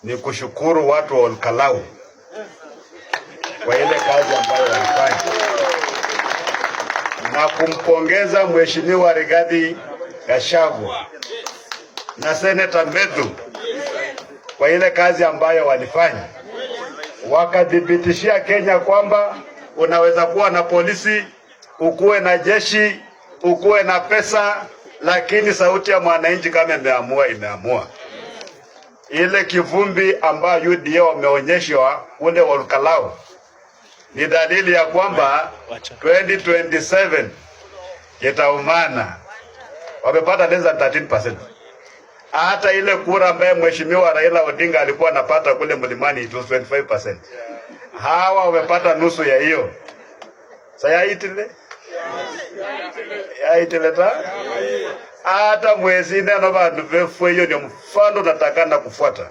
ni kushukuru watu wa Olkalau kwa ile kazi ambayo walifanya na kumpongeza Mheshimiwa Rigathi Gachagua na Senator Medhu kwa ile kazi ambayo walifanya. Wakadhibitishia Kenya kwamba unaweza kuwa na polisi, ukuwe na jeshi, ukuwe na pesa, lakini sauti ya mwananchi kama imeamua. Ile kivumbi ambayo UDA wameonyeshwa kule Olkalau ni dalili ya kwamba 2027 itaumana. Wamepata less than 13%. Hata ile kura ambaye Mheshimiwa Raila Odinga alikuwa anapata kule Mlimani it was 25%. Hawa wamepata nusu ya hiyo. Saya itile ta hata mwezi ndio bantu befu hiyo ni mfano natakana kufuata.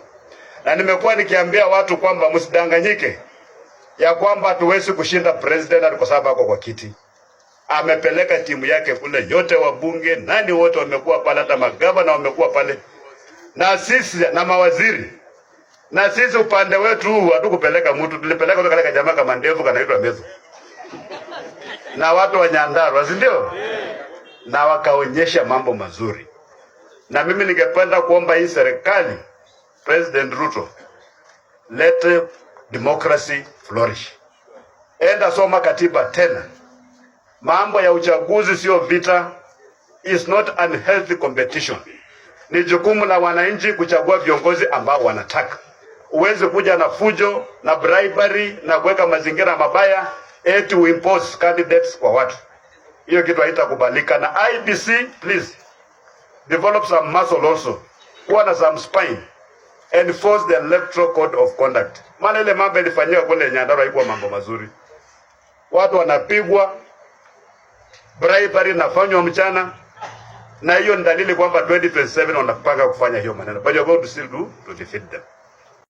Na nimekuwa nikiambia watu kwamba msidanganyike ya kwamba hatuwezi kushinda president kwa sababu ako kwa kiti. Amepeleka timu yake kule, yote wabunge nani wote wamekuwa pale, hata magavana wamekuwa pale, na sisi na mawaziri. Na sisi upande wetu hatukupeleka mtu, tulipeleka kale jamaa kama ndevu kanaitwa Medhu na watu wa Nyandarua, si ndio? Na wakaonyesha mambo mazuri. Na mimi ningependa kuomba hii serikali, President Ruto, let democracy flourish. Enda soma katiba tena. Mambo ya uchaguzi sio vita, is not unhealthy competition. Ni jukumu la wananchi kuchagua viongozi ambao wanataka. Uweze kuja na fujo na bribery na kuweka mazingira mabaya eti impose candidates kwa watu. Hiyo kitu haitakubalika. Na IEBC, please develop some muscle also. Kuwa na some spine. Enforce the electoral code of conduct. Maana ile mambo ilifanyika kule Nyandarua haikuwa mambo mazuri. Watu wanapigwa, bribery nafanywa mchana, na hiyo ni dalili kwamba 2027 wanapanga kufanya hiyo maneno. But you're going to still do to defeat them.